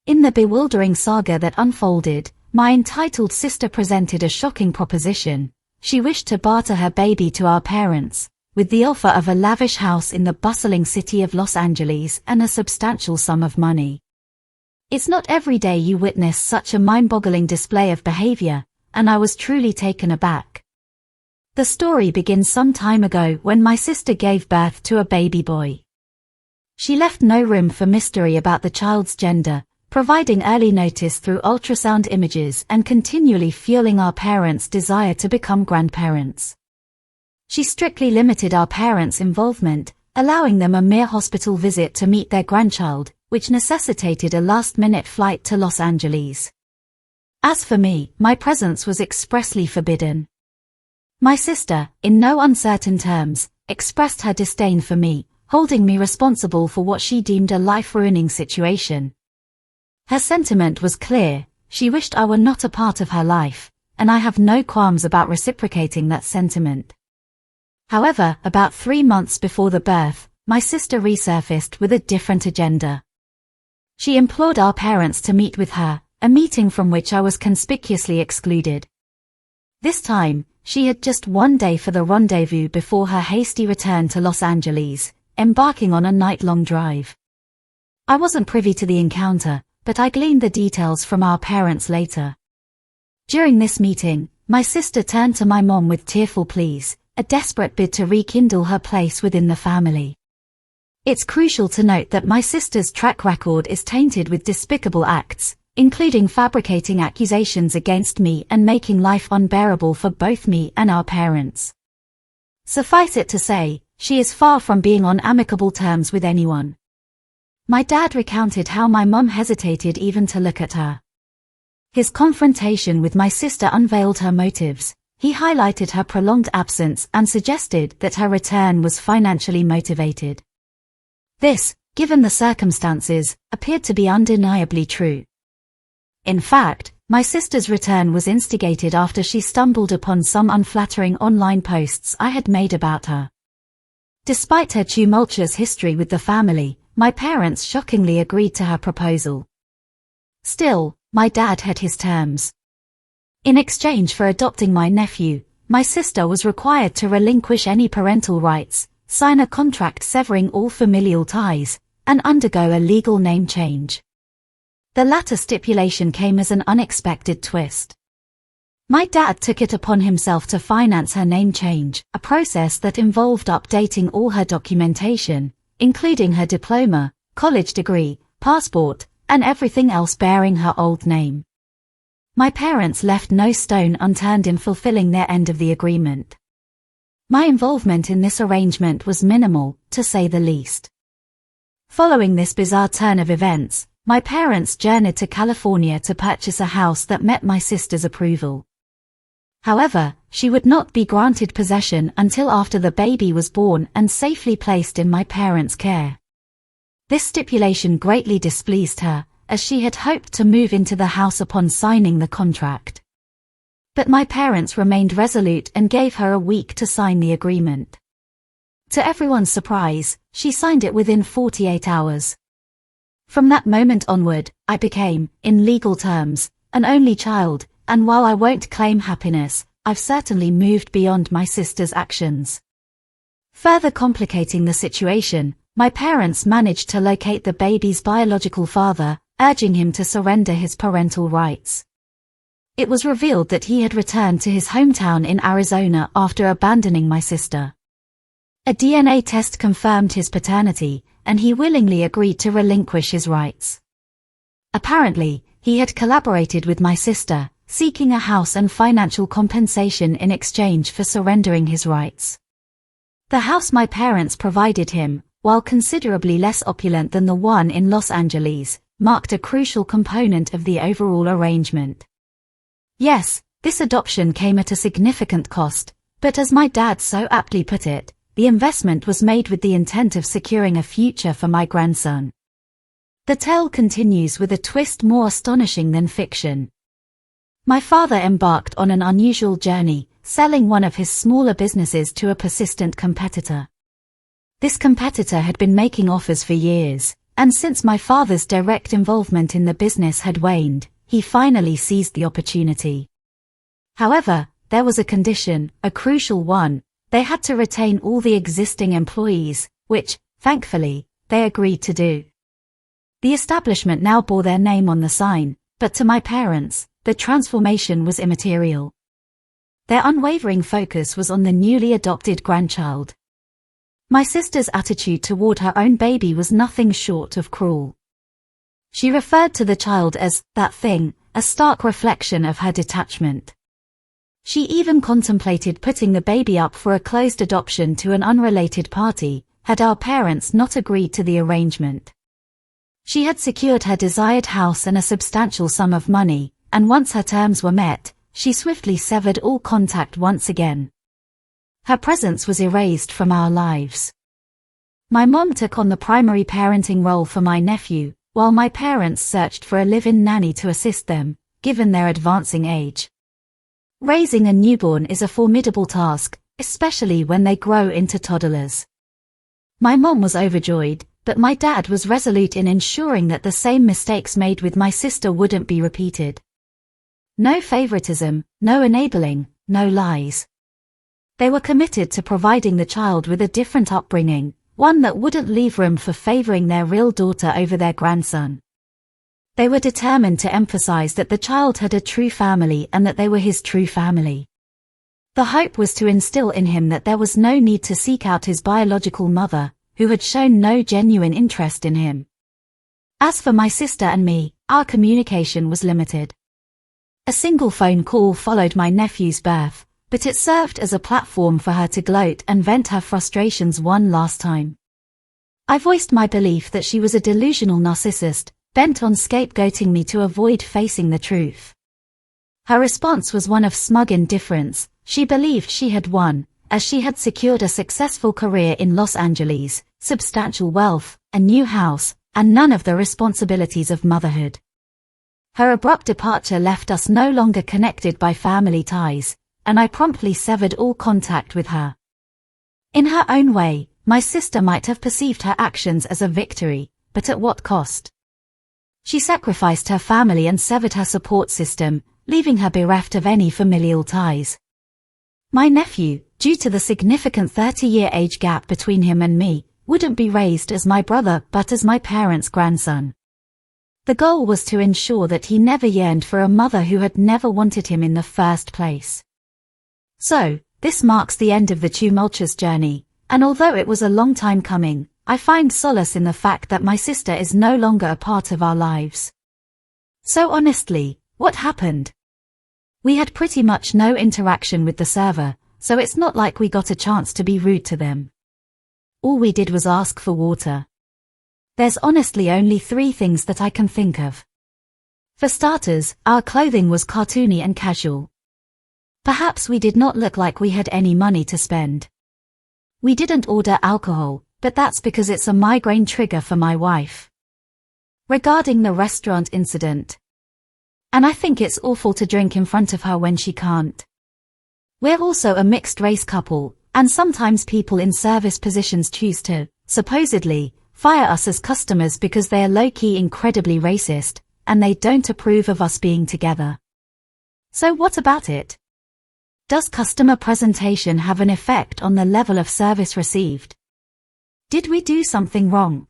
In the bewildering saga that unfolded, my entitled sister presented a shocking proposition. She wished to barter her baby to our parents, with the offer of a lavish house in the bustling city of Los Angeles and a substantial sum of money. It's not every day you witness such a mind-boggling display of behavior, and I was truly taken aback. The story begins some time ago when my sister gave birth to a baby boy. She left no room for mystery about the child's gender, providing early notice through ultrasound images and continually fueling our parents' desire to become grandparents. She strictly limited our parents' involvement, allowing them a mere hospital visit to meet their grandchild, which necessitated a last-minute flight to Los Angeles. As for me, my presence was expressly forbidden. My sister, in no uncertain terms, expressed her disdain for me, holding me responsible for what she deemed a life-ruining situation. Her sentiment was clear: she wished I were not a part of her life, and I have no qualms about reciprocating that sentiment. However, about 3 months before the birth, my sister resurfaced with a different agenda. She implored our parents to meet with her, a meeting from which I was conspicuously excluded. This time, she had just one day for the rendezvous before her hasty return to Los Angeles, embarking on a night-long drive. I wasn't privy to the encounter, but I gleaned the details from our parents later. During this meeting, my sister turned to my mom with tearful pleas, a desperate bid to rekindle her place within the family. It's crucial to note that my sister's track record is tainted with despicable acts, including fabricating accusations against me and making life unbearable for both me and our parents. Suffice it to say, she is far from being on amicable terms with anyone. My dad recounted how my mum hesitated even to look at her. His confrontation with my sister unveiled her motives. He highlighted her prolonged absence and suggested that her return was financially motivated. This, given the circumstances, appeared to be undeniably true. In fact, my sister's return was instigated after she stumbled upon some unflattering online posts I had made about her. Despite her tumultuous history with the family, my parents shockingly agreed to her proposal. Still, my dad had his terms. In exchange for adopting my nephew, my sister was required to relinquish any parental rights, sign a contract severing all familial ties, and undergo a legal name change. The latter stipulation came as an unexpected twist. My dad took it upon himself to finance her name change, a process that involved updating all her documentation, including her diploma, college degree, passport, and everything else bearing her old name. My parents left no stone unturned in fulfilling their end of the agreement. My involvement in this arrangement was minimal, to say the least. Following this bizarre turn of events, my parents journeyed to California to purchase a house that met my sister's approval. However, she would not be granted possession until after the baby was born and safely placed in my parents' care. This stipulation greatly displeased her, as she had hoped to move into the house upon signing the contract. But my parents remained resolute and gave her a week to sign the agreement. To everyone's surprise, she signed it within 48 hours. From that moment onward, I became, in legal terms, an only child, and while I won't claim happiness, I've certainly moved beyond my sister's actions. Further complicating the situation, my parents managed to locate the baby's biological father, urging him to surrender his parental rights. It was revealed that he had returned to his hometown in Arizona after abandoning my sister. A DNA test confirmed his paternity, and he willingly agreed to relinquish his rights. Apparently, he had collaborated with my sister, seeking a house and financial compensation in exchange for surrendering his rights. The house my parents provided him, while considerably less opulent than the one in Los Angeles, marked a crucial component of the overall arrangement. Yes, this adoption came at a significant cost, but as my dad so aptly put it, the investment was made with the intent of securing a future for my grandson. The tale continues with a twist more astonishing than fiction. My father embarked on an unusual journey, selling one of his smaller businesses to a persistent competitor. This competitor had been making offers for years, and since my father's direct involvement in the business had waned, he finally seized the opportunity. However, there was a condition, a crucial one: they had to retain all the existing employees, which, thankfully, they agreed to do. The establishment now bore their name on the sign, but to my parents, the transformation was immaterial. Their unwavering focus was on the newly adopted grandchild. My sister's attitude toward her own baby was nothing short of cruel. She referred to the child as that thing, a stark reflection of her detachment. She even contemplated putting the baby up for a closed adoption to an unrelated party, had our parents not agreed to the arrangement. She had secured her desired house and a substantial sum of money, and once her terms were met, she swiftly severed all contact once again. Her presence was erased from our lives. My mom took on the primary parenting role for my nephew, while my parents searched for a live-in nanny to assist them, given their advancing age. Raising a newborn is a formidable task, especially when they grow into toddlers. My mom was overjoyed, but my dad was resolute in ensuring that the same mistakes made with my sister wouldn't be repeated. No favoritism, no enabling, no lies. They were committed to providing the child with a different upbringing, one that wouldn't leave room for favoring their real daughter over their grandson. They were determined to emphasize that the child had a true family and that they were his true family. The hope was to instill in him that there was no need to seek out his biological mother, who had shown no genuine interest in him. As for my sister and me, our communication was limited. A single phone call followed my nephew's birth, but it served as a platform for her to gloat and vent her frustrations one last time. I voiced my belief that she was a delusional narcissist, bent on scapegoating me to avoid facing the truth. Her response was one of smug indifference. She believed she had won, as she had secured a successful career in Los Angeles, substantial wealth, a new house, and none of the responsibilities of motherhood. Her abrupt departure left us no longer connected by family ties, and I promptly severed all contact with her. In her own way, my sister might have perceived her actions as a victory, but at what cost? She sacrificed her family and severed her support system, leaving her bereft of any familial ties. My nephew, due to the significant 30-year age gap between him and me, wouldn't be raised as my brother but as my parents' grandson. The goal was to ensure that he never yearned for a mother who had never wanted him in the first place. So, this marks the end of the tumultuous journey, and although it was a long time coming, I find solace in the fact that my sister is no longer a part of our lives. So honestly, what happened? We had pretty much no interaction with the server, so it's not like we got a chance to be rude to them. All we did was ask for water. There's honestly only 3 things that I can think of. For starters, our clothing was cartoony and casual. Perhaps we did not look like we had any money to spend. We didn't order alcohol, but that's because it's a migraine trigger for my wife. Regarding the restaurant incident, and I think it's awful to drink in front of her when she can't. We're also a mixed-race couple, and sometimes people in service positions choose to, supposedly, fire us as customers because they are low-key incredibly racist, and they don't approve of us being together. So what about it? Does customer presentation have an effect on the level of service received? Did we do something wrong?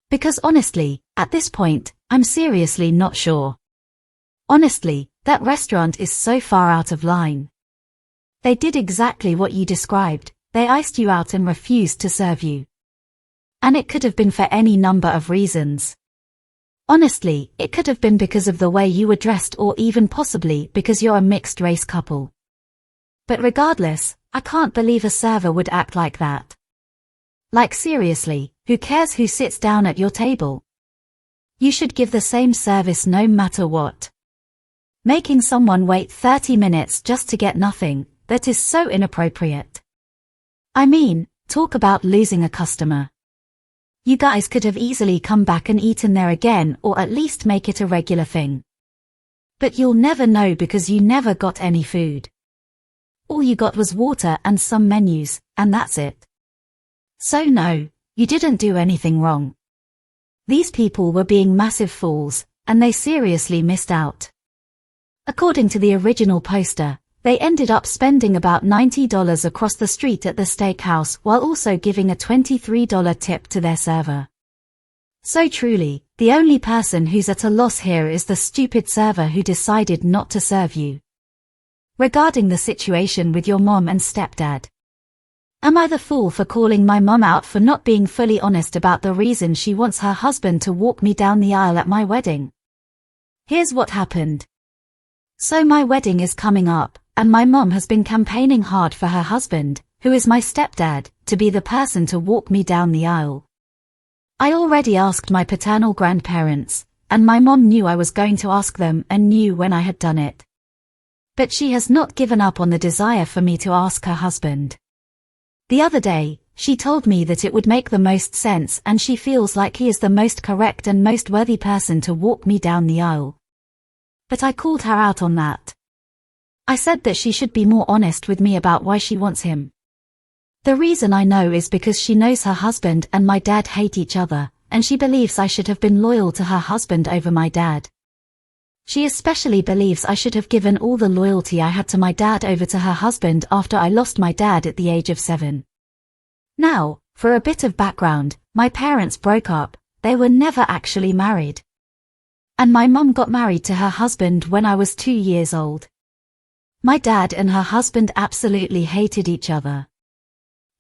Because honestly, at this point, I'm seriously not sure. Honestly, that restaurant is so far out of line. They did exactly what you described, they iced you out and refused to serve you. And it could have been for any number of reasons. Honestly, it could have been because of the way you were dressed or even possibly because you're a mixed-race couple. But regardless, I can't believe a server would act like that. Like seriously, who cares who sits down at your table? You should give the same service no matter what. Making someone wait 30 minutes just to get nothing, that is so inappropriate. I mean, talk about losing a customer. You guys could have easily come back and eaten there again or at least make it a regular thing. But you'll never know because you never got any food. All you got was water and some menus, and that's it. So no, you didn't do anything wrong. These people were being massive fools, and they seriously missed out. According to the original poster, they ended up spending about $90 across the street at the steakhouse while also giving a $23 tip to their server. So truly, the only person who's at a loss here is the stupid server who decided not to serve you. Regarding the situation with your mom and stepdad. Am I the fool for calling my mom out for not being fully honest about the reason she wants her husband to walk me down the aisle at my wedding? Here's what happened. So my wedding is coming up, and my mom has been campaigning hard for her husband, who is my stepdad, to be the person to walk me down the aisle. I already asked my paternal grandparents, and my mom knew I was going to ask them and knew when I had done it. But she has not given up on the desire for me to ask her husband. The other day, she told me that it would make the most sense and she feels like he is the most correct and most worthy person to walk me down the aisle. But I called her out on that. I said that she should be more honest with me about why she wants him. The reason I know is because she knows her husband and my dad hate each other, and she believes I should have been loyal to her husband over my dad. She especially believes I should have given all the loyalty I had to my dad over to her husband after I lost my dad at the age of 7. Now, for a bit of background, my parents broke up, they were never actually married. And my mum got married to her husband when I was 2 years old. My dad and her husband absolutely hated each other.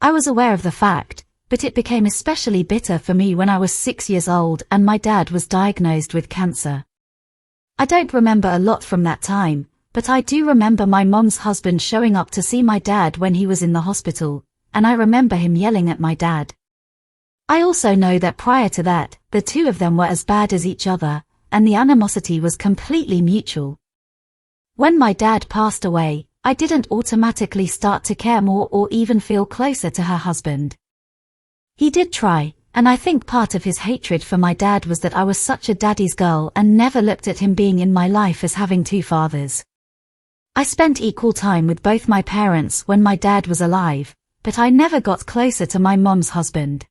I was aware of the fact, but it became especially bitter for me when I was 6 years old and my dad was diagnosed with cancer. I don't remember a lot from that time, but I do remember my mom's husband showing up to see my dad when he was in the hospital, and I remember him yelling at my dad. I also know that prior to that, the two of them were as bad as each other, and the animosity was completely mutual. When my dad passed away, I didn't automatically start to care more or even feel closer to her husband. He did try, and I think part of his hatred for my dad was that I was such a daddy's girl and never looked at him being in my life as having two fathers. I spent equal time with both my parents when my dad was alive, but I never got closer to my mom's husband.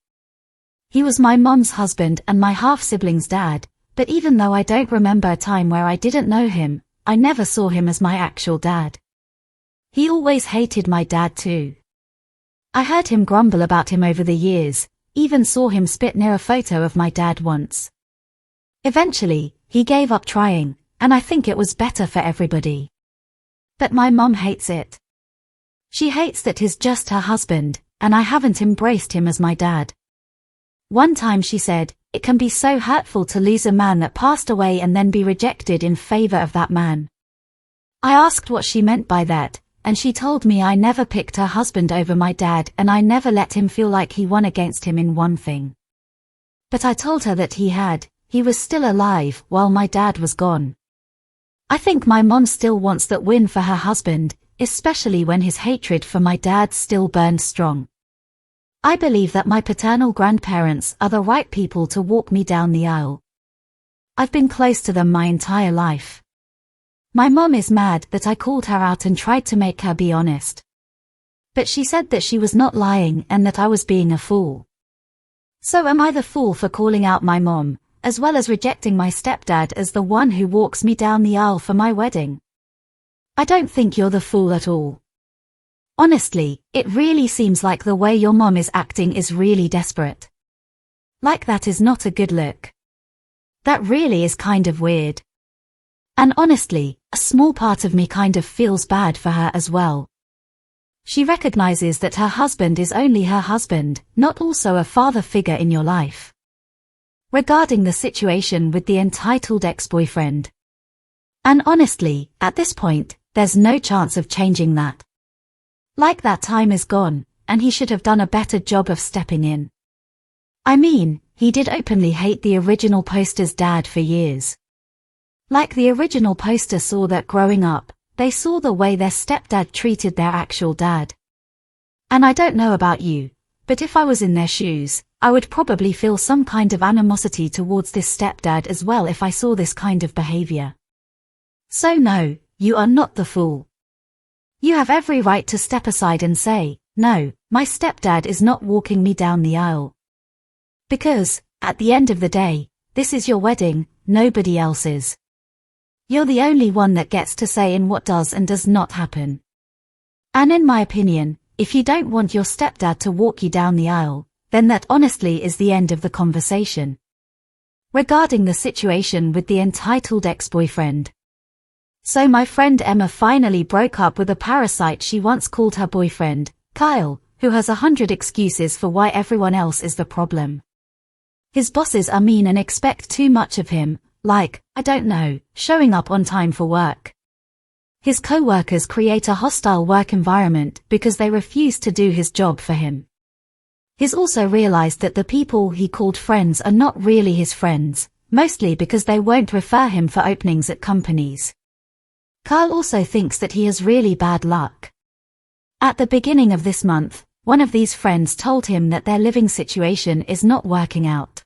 He was my mom's husband and my half-sibling's dad, but even though I don't remember a time where I didn't know him, I never saw him as my actual dad. He always hated my dad too. I heard him grumble about him over the years, even saw him spit near a photo of my dad once. Eventually, he gave up trying, and I think it was better for everybody. But my mom hates it. She hates that he's just her husband, and I haven't embraced him as my dad. One time she said, "It can be so hurtful to lose a man that passed away and then be rejected in favor of that man." I asked what she meant by that, and she told me I never picked her husband over my dad and I never let him feel like he won against him in one thing. But I told her that he was still alive while my dad was gone. I think my mom still wants that win for her husband, especially when his hatred for my dad still burned strong. I believe that my paternal grandparents are the right people to walk me down the aisle. I've been close to them my entire life. My mom is mad that I called her out and tried to make her be honest. But she said that she was not lying and that I was being a fool. So am I the fool for calling out my mom, as well as rejecting my stepdad as the one who walks me down the aisle for my wedding? I don't think you're the fool at all. Honestly, it really seems like the way your mom is acting is really desperate. Like that is not a good look. That really is kind of weird. And honestly, a small part of me kind of feels bad for her as well. She recognizes that her husband is only her husband, not also a father figure in your life. Regarding the situation with the entitled ex-boyfriend. And honestly, at this point, there's no chance of changing that. Like that time is gone, and he should have done a better job of stepping in. I mean, he did openly hate the original poster's dad for years. Like the original poster saw that growing up, they saw the way their stepdad treated their actual dad. And I don't know about you, but if I was in their shoes, I would probably feel some kind of animosity towards this stepdad as well if I saw this kind of behavior. So no, you are not the fool. You have every right to step aside and say, "No, my stepdad is not walking me down the aisle." Because, at the end of the day, this is your wedding, nobody else's. You're the only one that gets to say in what does and does not happen. And in my opinion, if you don't want your stepdad to walk you down the aisle, then that honestly is the end of the conversation. Regarding the situation with the entitled ex-boyfriend. So my friend Emma finally broke up with a parasite she once called her boyfriend, Kyle, who has 100 excuses for why everyone else is the problem. His bosses are mean and expect too much of him, like, I don't know, showing up on time for work. His co-workers create a hostile work environment because they refuse to do his job for him. He's also realized that the people he called friends are not really his friends, mostly because they won't refer him for openings at companies. Kyle also thinks that he has really bad luck. At the beginning of this month, one of these friends told him that their living situation is not working out.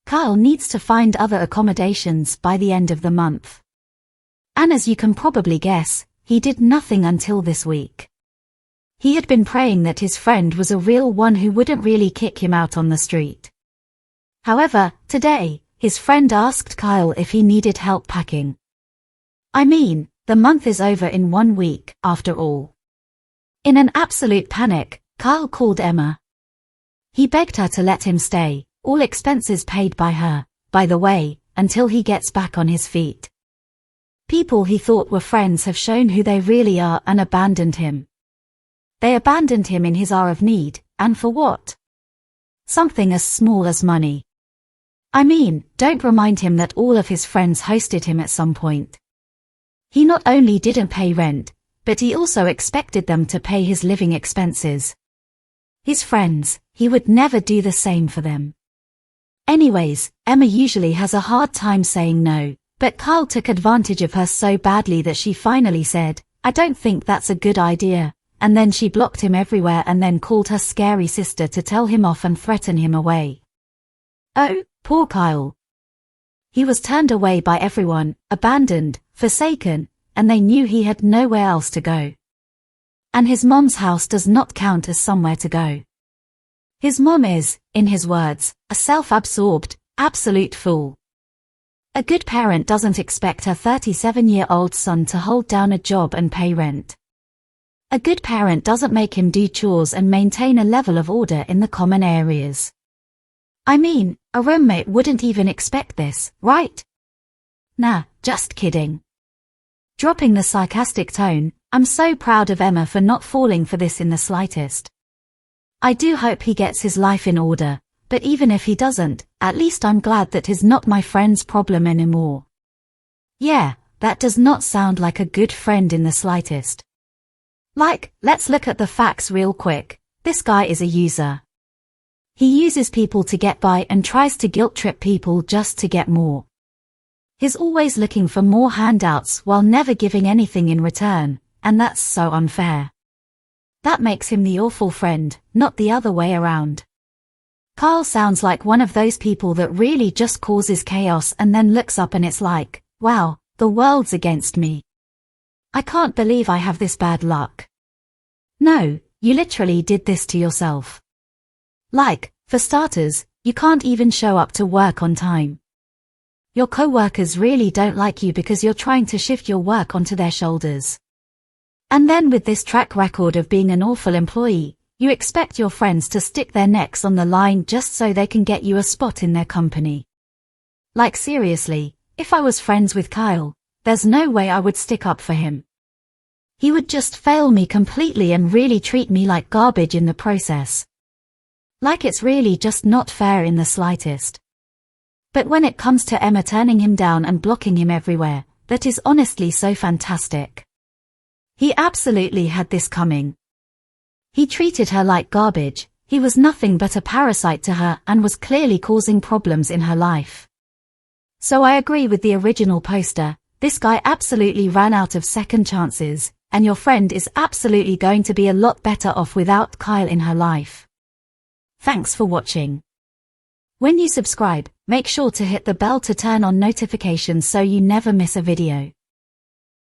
Kyle needs to find other accommodations by the end of the month. And as you can probably guess, he did nothing until this week. He had been praying that his friend was a real one who wouldn't really kick him out on the street. However, today, his friend asked Kyle if he needed help packing. I mean, the month is over in 1 week, after all. In an absolute panic, Kyle called Emma. He begged her to let him stay, all expenses paid by her, by the way, until he gets back on his feet. People he thought were friends have shown who they really are and abandoned him. They abandoned him in his hour of need, and for what? Something as small as money. I mean, don't remind him that all of his friends hosted him at some point. He not only didn't pay rent, but he also expected them to pay his living expenses. His friends, he would never do the same for them. Anyways, Emma usually has a hard time saying no, but Kyle took advantage of her so badly that she finally said, I don't think that's a good idea, and then she blocked him everywhere and then called her scary sister to tell him off and threaten him away. Oh, poor Kyle. He was turned away by everyone, abandoned, forsaken, and they knew he had nowhere else to go. And his mom's house does not count as somewhere to go. His mom is, in his words, a self-absorbed, absolute fool. A good parent doesn't expect her 37-year-old son to hold down a job and pay rent. A good parent doesn't make him do chores and maintain a level of order in the common areas. I mean, a roommate wouldn't even expect this, right? Nah, just kidding. Dropping the sarcastic tone, I'm so proud of Emma for not falling for this in the slightest. I do hope he gets his life in order, but even if he doesn't, at least I'm glad that he's not my friend's problem anymore. Yeah, that does not sound like a good friend in the slightest. Like, let's look at the facts real quick. This guy is a user. He uses people to get by and tries to guilt-trip people just to get more. He's always looking for more handouts while never giving anything in return, and that's so unfair. That makes him the awful friend, not the other way around. Kyle sounds like one of those people that really just causes chaos and then looks up and it's like, wow, the world's against me. I can't believe I have this bad luck. No, you literally did this to yourself. Like, for starters, you can't even show up to work on time. Your co-workers really don't like you because you're trying to shift your work onto their shoulders. And then with this track record of being an awful employee, you expect your friends to stick their necks on the line just so they can get you a spot in their company. Like seriously, if I was friends with Kyle, there's no way I would stick up for him. He would just fail me completely and really treat me like garbage in the process. Like it's really just not fair in the slightest. But when it comes to Emma turning him down and blocking him everywhere, that is honestly so fantastic. He absolutely had this coming. He treated her like garbage, he was nothing but a parasite to her and was clearly causing problems in her life. So I agree with the original poster, this guy absolutely ran out of second chances, and your friend is absolutely going to be a lot better off without Kyle in her life. Thanks for watching. When you subscribe, make sure to hit the bell to turn on notifications so you never miss a video.